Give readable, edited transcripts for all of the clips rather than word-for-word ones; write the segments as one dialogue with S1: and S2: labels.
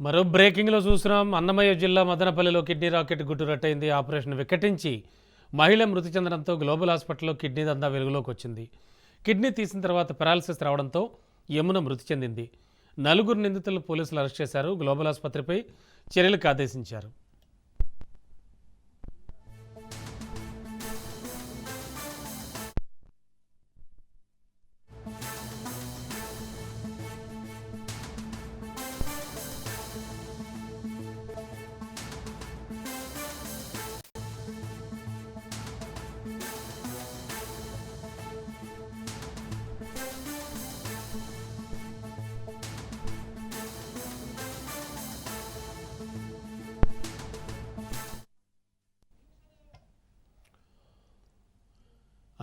S1: మరో బ్రేకింగ్లో చూస్తున్నాం. అన్నమయ్య జిల్లా మదనపల్లిలో కిడ్నీ రాకెట్ గుట్టు రట్టయింది. ఆపరేషన్ వికటించి మహిళ మృతి చెందడంతో గ్లోబల్ హాస్పిటల్లో కిడ్నీ దందా వెలుగులోకి వచ్చింది. కిడ్నీ తీసిన తర్వాత పెరాలసిస్ రావడంతో యమున మృతి చెందింది. నలుగురు నిందితులను పోలీసులు అరెస్ట్ చేశారు. గ్లోబల్ ఆసుపత్రిపై చర్యలకు ఆదేశించారు.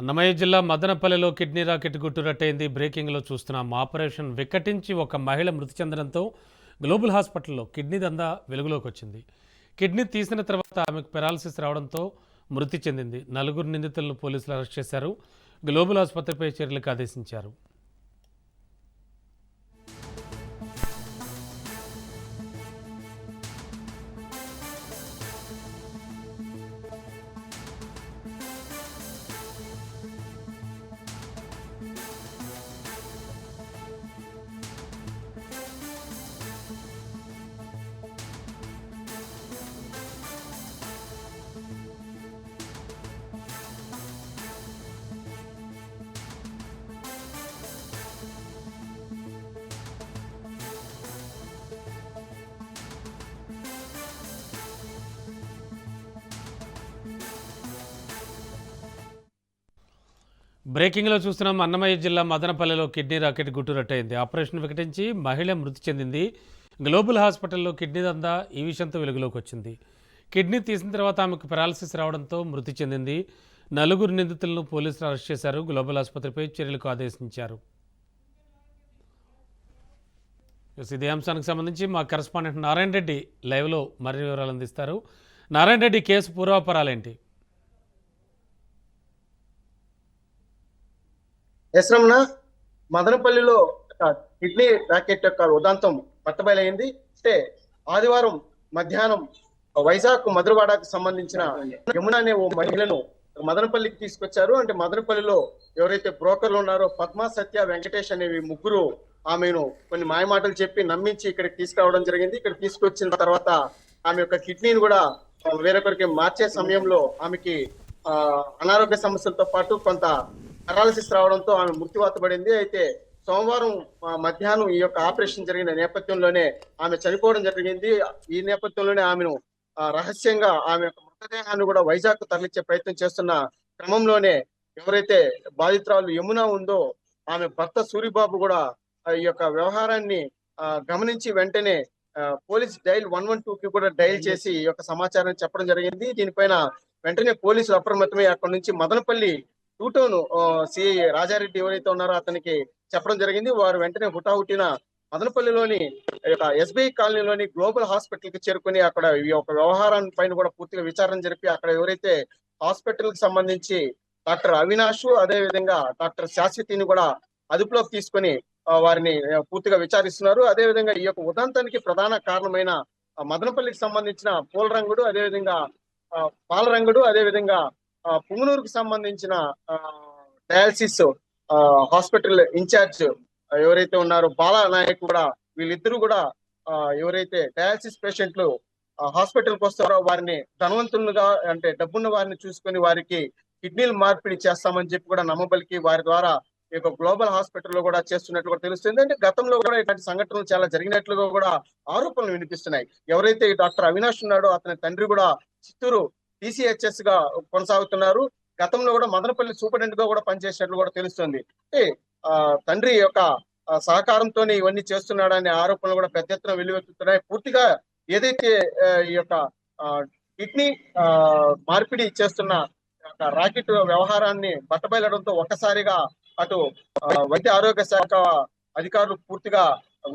S1: అన్నమయ్య జిల్లా మదనపల్లిలో కిడ్నీ రాకెట్ గుట్టు రట్టయింది. బ్రేకింగ్లో చూస్తున్నాం. ఆపరేషన్ వికటించి ఒక మహిళ మృతి చెందడంతో గ్లోబల్ హాస్పిటల్లో కిడ్నీ దందా వెలుగులోకి వచ్చింది. కిడ్నీ తీసిన తర్వాత ఆమెకు పెరాలసిస్ రావడంతో మృతి చెందింది. నలుగురు నిందితులను పోలీసులు అరెస్ట్ చేశారు. గ్లోబల్ ఆసుపత్రిపై చర్యలకు ఆదేశించారు. బ్రేకింగ్లో చూస్తున్నాం. అన్నమయ్య జిల్లా మదనపల్లిలో కిడ్నీ రాకెట్ గుట్టు రట్టయింది. ఆపరేషన్ వికటించి మహిళ మృతి చెందింది. గ్లోబల్ హాస్పిటల్లో కిడ్నీ దందా ఈ విషయంతో వెలుగులోకి వచ్చింది. కిడ్నీ తీసిన తర్వాత ఆమెకు పెరాలసిస్ రావడంతో మృతి చెందింది. నలుగురు నిందితులను పోలీసులు అరెస్ట్ చేశారు. గ్లోబల్ ఆసుపత్రిపై చర్యలకు ఆదేశించారు. ఇదే అంశానికి సంబంధించి మా కరెస్పాండెంట్ నారాయణ రెడ్డి లైవ్లో మరిన్ని వివరాలు అందిస్తారు. నారాయణ రెడ్డి, కేసు పూర్వాపరాలేంటి?
S2: యశ్రమణ మదనపల్లిలో కిడ్నీ రాకెట్ యొక్క ఉదంతం పట్టబయలైంది. అంటే ఆదివారం మధ్యాహ్నం వైజాగ్ మధురవాడకు సంబంధించిన యమున అనే ఓ మహిళను మదనపల్లికి తీసుకొచ్చారు. అంటే మదనపల్లిలో ఎవరైతే బ్రోకర్లు ఉన్నారో పద్మా, సత్య, వెంకటేష్ అనేవి ముగ్గురు ఆమెను కొన్ని మాయమాటలు చెప్పి నమ్మించి ఇక్కడికి తీసుకురావడం జరిగింది. ఇక్కడ తీసుకొచ్చిన తర్వాత ఆమె యొక్క కిడ్నీని కూడా వేరొకరికి మార్చే సమయంలో ఆమెకి అనారోగ్య సమస్యలతో పాటు కొంత పెరాలసిస్ రావడంతో ఆమె మృత్యువాత పడింది. అయితే సోమవారం మధ్యాహ్నం ఈ యొక్క ఆపరేషన్ జరిగిన నేపథ్యంలోనే ఆమె చనిపోవడం జరిగింది. ఈ నేపథ్యంలోనే ఆమెను రహస్యంగా ఆమె యొక్క మృతదేహాన్ని కూడా వైజాగ్ తరలించే ప్రయత్నం చేస్తున్న క్రమంలోనే ఎవరైతే బాధితురాలు యమున ఉందో ఆమె భర్త సూరిబాబు కూడా ఈ యొక్క వ్యవహారాన్ని గమనించి వెంటనే పోలీస్ డైల్ 112 కి కూడా డైల్ చేసి ఈ యొక్క సమాచారం చెప్పడం జరిగింది. దీనిపైన వెంటనే పోలీసులు అప్రమత్తమై అక్కడి నుంచి మదనపల్లి టూటౌన్ సిఐ రాజారెడ్డి ఎవరైతే ఉన్నారో అతనికి చెప్పడం జరిగింది. వారు వెంటనే హుటాహుటిన మదనపల్లిలోని ఎస్బీఐ కాలనీలోని గ్లోబల్ హాస్పిటల్ కి చేరుకుని అక్కడ ఈ యొక్క వ్యవహారం పైన కూడా పూర్తిగా విచారణ జరిపి అక్కడ ఎవరైతే హాస్పిటల్ కి సంబంధించి డాక్టర్ అవినాష్ అదే విధంగా డాక్టర్ శాశ్వతిని కూడా అదుపులోకి తీసుకొని వారిని పూర్తిగా విచారిస్తున్నారు. అదే విధంగా ఈ యొక్క ఉదంతానికి ప్రధాన కారణమైన మదనపల్లికి సంబంధించిన పూలరంగుడు, అదేవిధంగా పాలరంగుడు, అదే విధంగా పుంగనూరుకు సంబంధించిన డయాలసిస్ హాస్పిటల్ ఇన్ఛార్జ్ ఎవరైతే ఉన్నారో బాలానాయక్ కూడా వీళ్ళిద్దరూ కూడా ఎవరైతే డయాలసిస్ పేషెంట్లు హాస్పిటల్కి వస్తారో వారిని ధనవంతులుగా అంటే డబ్బున్న వారిని చూసుకొని వారికి కిడ్నీలు మార్పిడి చేస్తామని చెప్పి కూడా నమ్మబలికి వారి ద్వారా ఈ యొక్క గ్లోబల్ హాస్పిటల్లో కూడా చేస్తున్నట్లు కూడా తెలుస్తుంది. అంటే గతంలో కూడా ఇలాంటి సంఘటనలు చాలా జరిగినట్లుగా కూడా ఆరోపణలు వినిపిస్తున్నాయి. ఎవరైతే ఈ డాక్టర్ అవినాష్ ఉన్నాడో అతని తండ్రి కూడా చిత్తూరు TCHS గా కొనసాగుతున్నారు. గతంలో కూడా మదనపల్లి సూపరింటెండెంట్ గా కూడా పనిచేసినట్లు కూడా తెలుస్తుంది. అంటే తండ్రి యొక్క సహకారంతో ఇవన్నీ చేస్తున్నాడనే ఆరోపణలు కూడా పెద్ద ఎత్తున వెలువెత్తుతున్నాయి. పూర్తిగా ఏదైతే ఈ యొక్క కిడ్నీ మార్పిడి చేస్తున్న రాకెట్ వ్యవహారాన్ని బట్టబయలడంతో ఒక్కసారిగా అటు వైద్య ఆరోగ్య శాఖ అధికారులు పూర్తిగా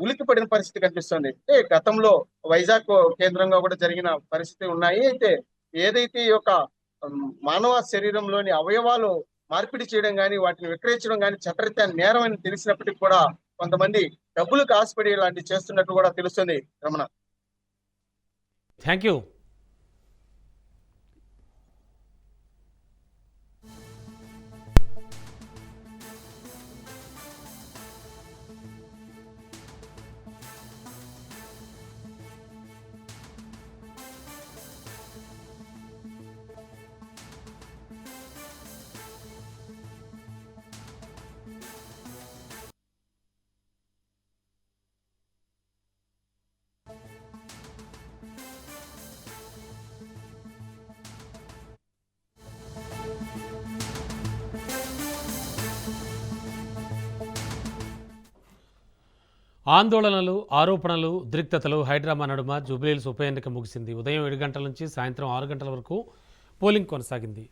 S2: ఉలిక్కిపడిన పరిస్థితి కనిపిస్తుంది. అంటే గతంలో వైజాగ్ కేంద్రంగా కూడా జరిగిన పరిస్థితి ఉన్నాయి. అయితే ఏదైతే ఈ యొక్క మానవ శరీరంలోని అవయవాలు మార్పిడి చేయడం కానీ వాటిని విక్రయించడం కానీ చట్టరీత్యా నేరం అని తెలిసినప్పటికీ కూడా కొంతమంది డబ్బులకు ఆశపడి ఇలాంటి చేస్తున్నట్టు కూడా తెలుస్తుంది రమణ.
S1: Thank you. ఆందోళనలు, ఆరోపణలు, ఉద్రిక్తతలు, హైడ్రామా నడుమ జూబ్లీహిల్స్ ఉప ఎన్నిక ముగిసింది. ఉదయం 7 గంటల నుంచి సాయంత్రం 6 గంటల వరకు పోలింగ్ కొనసాగింది.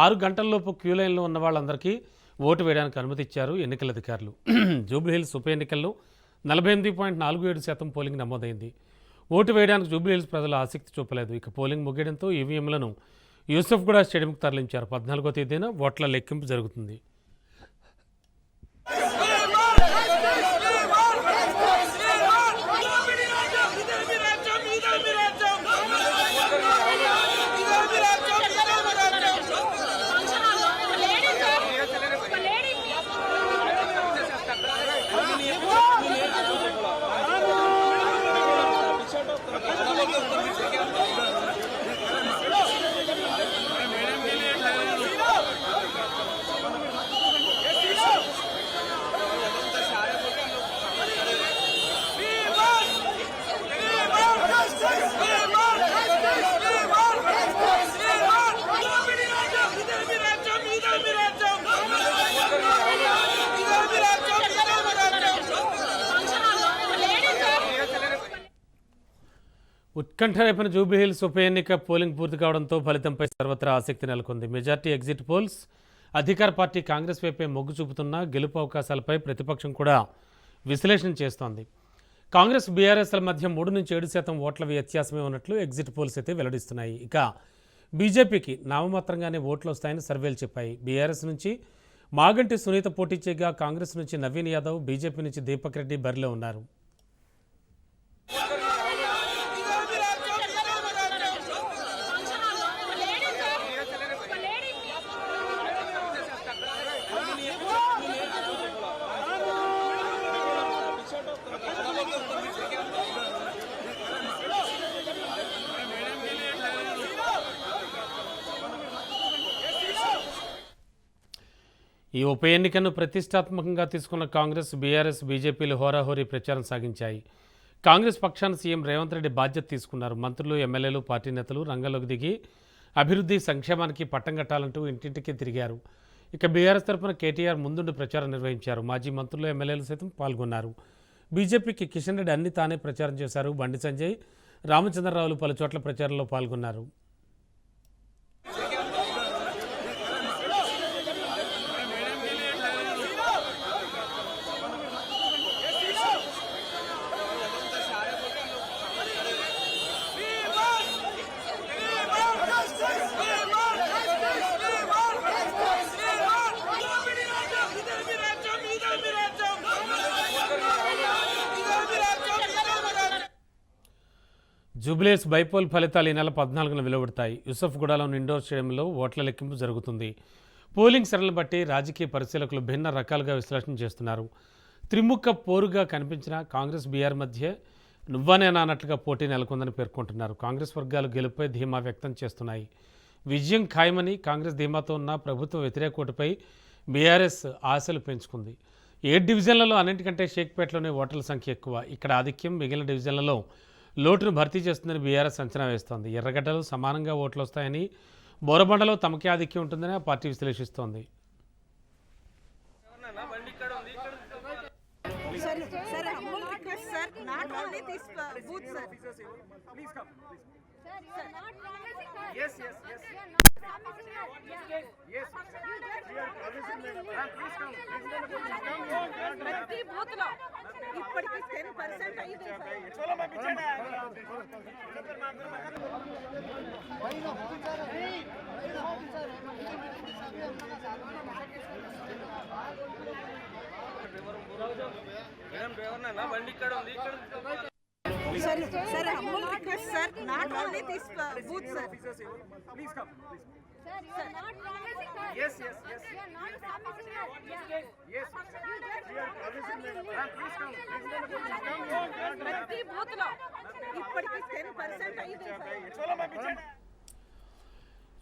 S1: 6 గంటల్లోపు క్యూ లైన్లో ఉన్న వాళ్ళందరికీ ఓటు వేయడానికి అనుమతి ఇచ్చారు ఎన్నికల అధికారులు. జూబ్లీహిల్స్ ఉప ఎన్నికల్లో 48.47% పోలింగ్ నమోదైంది. ఓటు వేయడానికి జూబ్లీహిల్స్ ప్రజలు ఆసక్తి చూపలేదు. ఇక పోలింగ్ ముగియడంతో ఈవీఎంలను యూసఫ్గూడ స్టేడియంకు తరలించారు. 14వ తేదీన ఓట్ల లెక్కింపు జరుగుతుంది. ఉత్కంఠ రేపిన జూబ్లీహిల్స్ ఉప ఎన్నిక పోలింగ్ పూర్తి కావడంతో ఫలితంపై సర్వత్రా ఆసక్తి నెలకొంది. మెజార్టీ ఎగ్జిట్ పోల్స్ అధికార పార్టీ కాంగ్రెస్ వైపే మొగ్గు చూపుతున్న గెలుపు అవకాశాలపై ప్రతిపక్షం కూడా విశ్లేషణ చేస్తోంది. కాంగ్రెస్ బీఆర్ఎస్ల మధ్య 3 నుంచి 7% ఓట్ల వ్యత్యాసమే ఉన్నట్లు ఎగ్జిట్ పోల్స్ అయితే వెల్లడిస్తున్నాయి. ఇక బీజేపీకి నామమాత్రంగానే ఓట్లు వస్తాయని సర్వేలు చెప్పాయి. బీఆర్ఎస్ నుంచి మాగంటి సునీత పోటీ చేయగా కాంగ్రెస్ నుంచి నవీన్ యాదవ్, బీజేపీ నుంచి దీపక్ రెడ్డి బరిలో ఉన్నారు. ఈ ఉప ఎన్నికను ప్రతిష్టాత్మకంగా తీసుకున్న కాంగ్రెస్, బీఆర్ఎస్, బీజేపీలు హోరాహోరీ ప్రచారం సాగించాయి. కాంగ్రెస్ పక్షాన సీఎం రేవంత్ రెడ్డి బాధ్యత తీసుకున్నారు. మంత్రులు, ఎమ్మెల్యేలు, పార్టీ నేతలు రంగంలోకి దిగి అభివృద్ధి, సంక్షేమానికి పట్టం కట్టాలంటూ ఇంటింటికి తిరిగారు. ఇక బీఆర్ఎస్ తరఫున కేటీఆర్ ముందుండి ప్రచారం నిర్వహించారు. మాజీ మంత్రులు, ఎమ్మెల్యేలు సైతం పాల్గొన్నారు. బీజేపీకి కిషన్ రెడ్డి అన్ని తానే ప్రచారం చేశారు. బండి సంజయ్, రామచంద్రరావులు పలు చోట్ల ప్రచారంలో పాల్గొన్నారు. జూబ్లీహిల్స్ బైపోల్ ఫలితాలు ఈ నెల 14న వెలువడతాయి. యూసఫ్గూడలోని ఇండోర్ స్టేడియంలో ఓట్ల లెక్కింపు జరుగుతుంది. పోలింగ్ సరళిని బట్టి రాజకీయ పరిశీలకులు భిన్న రకాలుగా విశ్లేషణ చేస్తున్నారు. త్రిముఖ పోరుగా కనిపించిన కాంగ్రెస్, బీఆర్ మధ్య నువ్వనేనా అన్నట్లుగా పోటీ నెలకొందని పేర్కొంటున్నారు. కాంగ్రెస్ వర్గాలు గెలుపుపై ధీమా వ్యక్తం చేస్తున్నాయి. విజయం ఖాయమని కాంగ్రెస్ ధీమాతో ఉన్న ప్రభుత్వ వ్యతిరేక ఓటుపై బీఆర్ఎస్ ఆశలు పెంచుకుంది. 7 డివిజన్లలో అన్నింటికంటే షేక్పేటలోనే ఓటర్ల సంఖ్య ఎక్కువ. ఇక్కడ ఆధిక్యం మిగిలిన డివిజన్లలో లోటును భర్తీ చేస్తుందని బీఆర్ఎస్ అంచనా వేస్తోంది. ఎర్రగడ్డలో సమానంగా ఓట్లు వస్తాయని, బోరబండలో తమకే ఆధిక్యం ఉంటుందని ఆ పార్టీ విశ్లేషిస్తోంది.
S3: ఇప్పటికి 10% అయింది. Sir, humble request, sir. Not only this booth, sir.
S4: Please come.
S5: Sir, you are not promising her.
S4: Yes.
S5: You are not promising her.
S4: Yes. We are promising them. Please come.
S3: ప్రతి booth లో ఇప్పటికి 10% అయింది sir.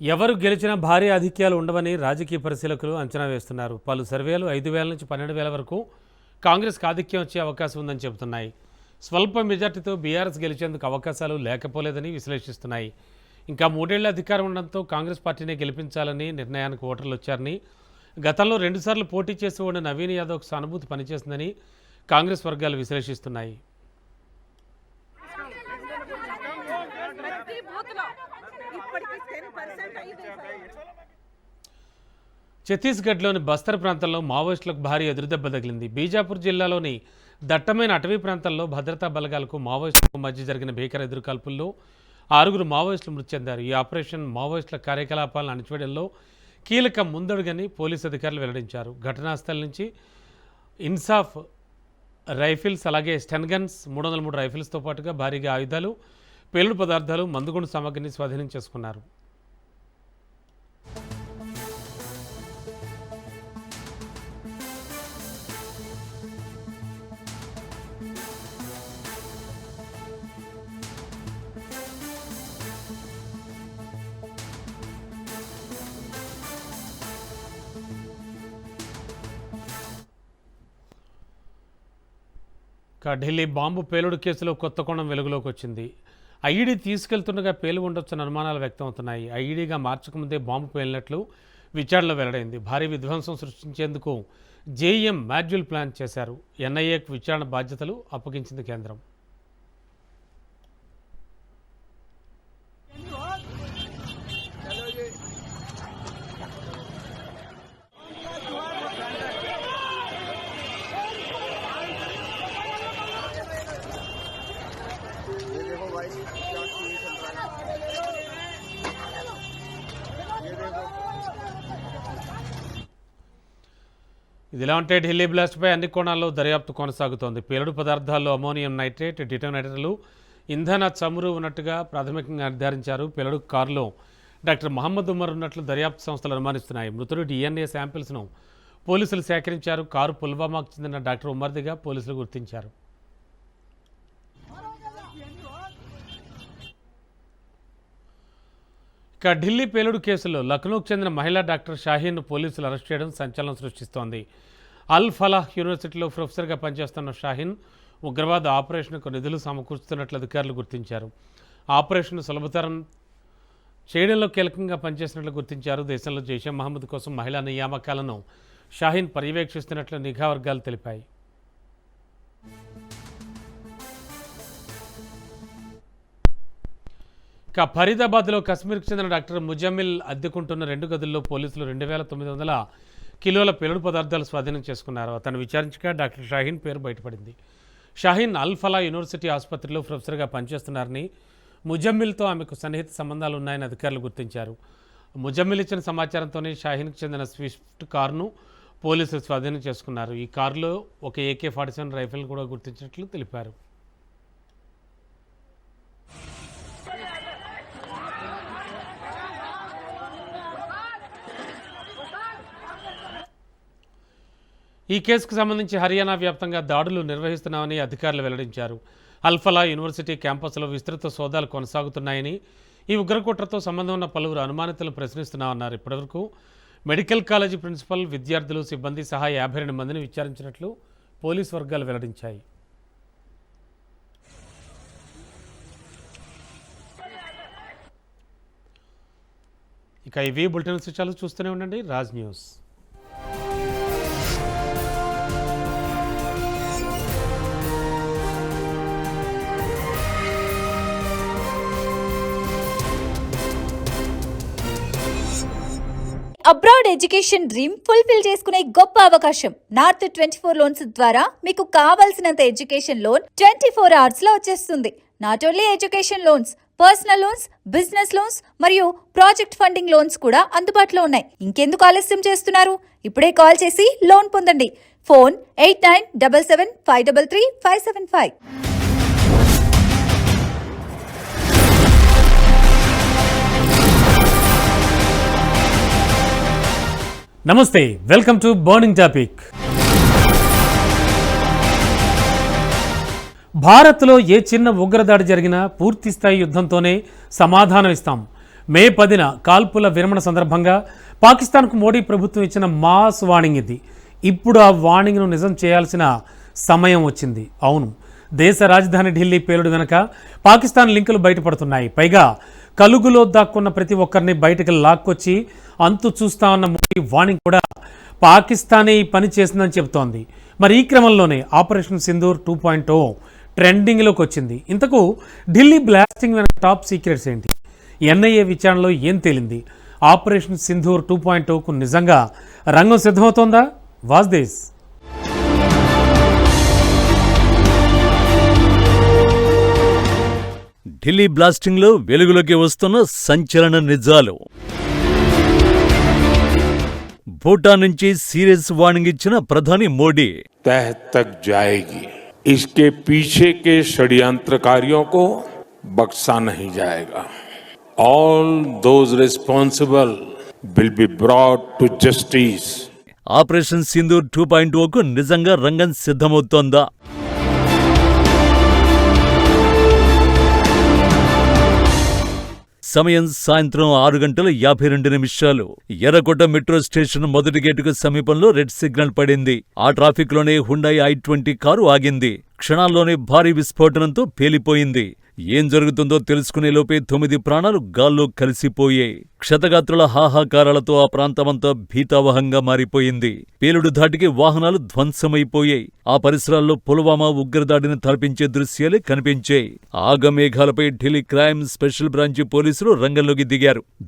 S1: ఎవరు గెలిచినా భారీ ఆధిక్యాలు ఉండవని రాజకీయ పరిశీలకులు అంచనా వేస్తున్నారు. పలు సర్వేలు 5,000 నుంచి 12,000 వరకు కాంగ్రెస్కి ఆధిక్యం వచ్చే అవకాశం ఉందని చెబుతున్నాయి. స్వల్ప మెజార్టీతో బీఆర్ఎస్ గెలిచేందుకు అవకాశాలు లేకపోలేదని విశ్లేషిస్తున్నాయి. ఇంకా 3 ఏళ్ల అధికారం ఉండడంతో కాంగ్రెస్ పార్టీనే గెలిపించాలని నిర్ణయానికి ఓటర్లు వచ్చారని, గతంలో 2 సార్లు పోటీ చేసి ఓడిన నవీన్ యాదవ్కు సానుభూతి పనిచేసిందని కాంగ్రెస్ వర్గాలు విశ్లేషిస్తున్నాయి.
S3: ప్రతి బూత్ లో ఇప్పటికి 10% అయింది సార్.
S1: ఛత్తీస్గఢ్లోని బస్తర్ ప్రాంతంలో మావోయిస్టులకు భారీ ఎదురుదెబ్బ తగిలింది. బీజాపూర్ జిల్లాలోని దట్టమైన అటవీ ప్రాంతాల్లో భద్రతా బలగాలకు మావోయిస్టులకు మధ్య జరిగిన భీకర ఎదురుకాల్పుల్లో 6 మావోయిస్టులు మృతి చెందారు. ఈ ఆపరేషన్ మావోయిస్టుల కార్యకలాపాలను అణచివేయడంలో కీలక ముందడుగని పోలీసు అధికారులు వెల్లడించారు. ఘటనా స్థలం నుంచి ఇన్సాఫ్ రైఫిల్స్, అలాగే స్టెన్ గన్స్, 303 రైఫిల్స్తో పాటుగా భారీగా ఆయుధాలు, పేలుడు పదార్థాలు, మందుగుండు సామగ్రిని స్వాధీనం చేసుకున్నారు. ఢిల్లీ బాంబు పేలుడు కేసులో కొత్త కోణం వెలుగులోకి వచ్చింది. ఐఈడీ తీసుకెళ్తుండగా పేలు ఉండొచ్చన్న అనుమానాలు వ్యక్తమవుతున్నాయి. ఐఈడీగా మార్చకముందే బాంబు పేలినట్లు విచారణలో వెల్లడైంది. భారీ విధ్వంసం సృష్టించేందుకు జేఈఎం మాడ్యూల్ ప్లాన్ చేశారు. ఎన్ఐఏకు విచారణ బాధ్యతలు అప్పగించింది కేంద్రం. ఇదిలా ఉంటే ఢిల్లీ బ్లాస్ట్పై అన్ని కోణాల్లో దర్యాప్తు కొనసాగుతోంది. పేలుడు పదార్థాల్లో అమోనియం నైట్రేట్, డిటోనేటర్లు, ఇంధన చమురు ఉన్నట్టుగా ప్రాథమికంగా నిర్ధారించారు. పేలుడు కారులో డాక్టర్ మహమ్మద్ ఉమర్ ఉన్నట్లు దర్యాప్తు సంస్థలు అనుమానిస్తున్నాయి. మృతుడు DNA శాంపిల్స్ను పోలీసులు సేకరించారు. కారు పుల్వామాకు చెందిన డాక్టర్ ఉమర్దిగా పోలీసులు గుర్తించారు. ఇక ఢిల్లీ పేలుడు కేసులో లక్నోకు చెందిన మహిళా డాక్టర్ షాహీన్ను పోలీసులు అరెస్ట్ చేయడం సంచలనం సృష్టిస్తోంది. అల్ ఫలాహ్ యూనివర్సిటీలో ప్రొఫెసర్గా పనిచేస్తున్న షాహీన్ ఉగ్రవాద ఆపరేషన్కు నిధులు సమకూర్చుతున్నట్లు అధికారులు గుర్తించారు. ఆపరేషన్ సులభతరం చేయడంలో కీలకంగా పనిచేసినట్లు గుర్తించారు. దేశంలో జైషే మహమ్మద్ కోసం మహిళా నియామకాలను షాహీన్ పర్యవేక్షిస్తున్నట్లు నిఘా వర్గాలు తెలిపాయి. ఇక ఫరీదాబాద్లో కశ్మీర్కు చెందిన డాక్టర్ ముజమ్మిల్ అద్దెకుంటున్న 2 గదుల్లో పోలీసులు 2,900 కిలోల పేలుడు పదార్థాలు స్వాధీనం చేసుకున్నారు. అతను విచారించగా డాక్టర్ షాహీన్ పేరు బయటపడింది. షాహీన్ అల్ ఫలా యూనివర్సిటీ ఆసుపత్రిలో ప్రొఫెసర్గా పనిచేస్తున్నారని, ముజమ్మిల్తో ఆమెకు సన్నిహిత సంబంధాలు ఉన్నాయని అధికారులు గుర్తించారు. ముజమ్మిల్ ఇచ్చిన సమాచారంతోనే షాహీన్కు చెందిన స్విఫ్ట్ కారును పోలీసులు స్వాధీనం చేసుకున్నారు. ఈ కారులో ఒక AK-47 రైఫిల్ కూడా గుర్తించినట్లు తెలిపారు. ఈ కేసుకు సంబంధించి హర్యానా వ్యాప్తంగా దాడులు నిర్వహిస్తున్నామని అధికారులు వెల్లడించారు. అల్ఫలా యూనివర్సిటీ క్యాంపస్లో విస్తృత సోదాలు కొనసాగుతున్నాయని, ఈ ఉగ్రకుట్రతో సంబంధం ఉన్న పలువురు అనుమానితులను ప్రశ్నిస్తున్నామన్నారు. ఇప్పటివరకు మెడికల్ కాలేజీ ప్రిన్సిపల్, విద్యార్థులు, సిబ్బంది సహా 52 మందిని విచారించినట్లు పోలీసు వర్గాలు వెల్లడించాయి. ఇక ఇవి బులెటిన్ విశేషాలు. చూస్తూనే ఉండండి Raj news.
S6: Abroad education dream fulfil చేసుకునే గొప్ప అవకాశం. నార్త్ 24 లోన్స్ ద్వారా మీకు కావాల్సినంత ఎడ్యుకేషన్ లోన్ 24 hours లో వచ్చేస్తుంది. Not only education loans, personal loans, business loans మరియు ప్రాజెక్ట్ ఫండింగ్ లోన్స్ కూడా అందుబాటులో ఉన్నాయి. ఇంకెందుకు ఆలస్యం చేస్తున్నారు? ఇప్పుడే కాల్ చేసి లోన్ పొందండి. ఫోన్ 8977533575.
S1: నమస్తే, వెల్కమ్ టు బర్నింగ్ టాపిక్. భారత్లో ఏ చిన్న ఉగ్రదాడి జరిగినా పూర్తిస్థాయి యుద్ధంతోనే సమాధానం ఇస్తాం. మే 10న కాల్పుల విరమణ సందర్భంగా పాకిస్తాన్కు మోడీ ప్రభుత్వం ఇచ్చిన మాస్ వార్నింగ్ ఇది. ఇప్పుడు ఆ వార్నింగ్ను నిజం చేయాల్సిన సమయం వచ్చింది. అవును, దేశ రాజధాని ఢిల్లీ పేలుడు వెనుక పాకిస్తాన్ లింకులు బయటపడుతున్నాయి. పైగా కలుగులో దాక్కున్న ప్రతి ఒక్కరిని బయటకు లాక్కొచ్చి అంతు చూస్తా ఉన్న మోడీ వార్నింగ్ కూడా పాకిస్తానే ఈ పని చేసిందని చెబుతోంది. మరి ఈ క్రమంలోనే ఆపరేషన్ సింధూర్ 2.0 ట్రెండింగ్లోకి వచ్చింది. ఇంతకు ఢిల్లీ బ్లాస్టింగ్ వెనక టాప్ సీక్రెట్స్ ఏంటి? ఎన్ఐఏ విచారణలో ఏం తేలింది? ఆపరేషన్ సింధూర్ 2.0కు నిజంగా రంగం సిద్ధమవుతోందా? Was this?
S7: ఢిల్లీ బ్లాస్టింగ్లో వెలుగులోకి వస్తున్న సంచలన నిజాలు. భూటాన్ నుంచి సీరియస్ వార్నింగ్ ఇచ్చిన ప్రధాని మోడీ.
S8: तह तक जाएगी, इसके पीछे के षड्यंत्रकारियों को बख्शा नहीं जाएगा. All those responsible will be brought to justice.
S7: Operation Sindoor 2.0కు నిజంగా రంగం సిద్ధమవుతోందా? సమయం సాయంత్రం 6:52. ఎర్రకోట మెట్రో స్టేషన్ మొదటి గేటుకు సమీపంలో రెడ్ సిగ్నల్ పడింది. ఆ ట్రాఫిక్ లోనే హుండాయ్ i20 కారు ఆగింది. క్షణాల్లోనే భారీ విస్ఫోటనంతో పేలిపోయింది. ఏం జరుగుతుందో తెలుసుకునే లోపే 9 ప్రాణాలు గాల్లో కలిసిపోయాయి. క్షతగాత్రుల హాహాకారాలతో ఆ ప్రాంతమంతా భీతావహంగా మారిపోయింది. పేలుడు ధాటికి వాహనాలు ధ్వంసమైపోయాయి. ఆ పరిసరాల్లో పుల్వామా ఉగ్రదాడిని తలపించే దృశ్యాలే కనిపించాయి. ఆగమేఘాలపై ఢిల్లీ క్రైమ్ స్పెషల్ బ్రాంచి పోలీసులు రంగంలోకి దిగారు.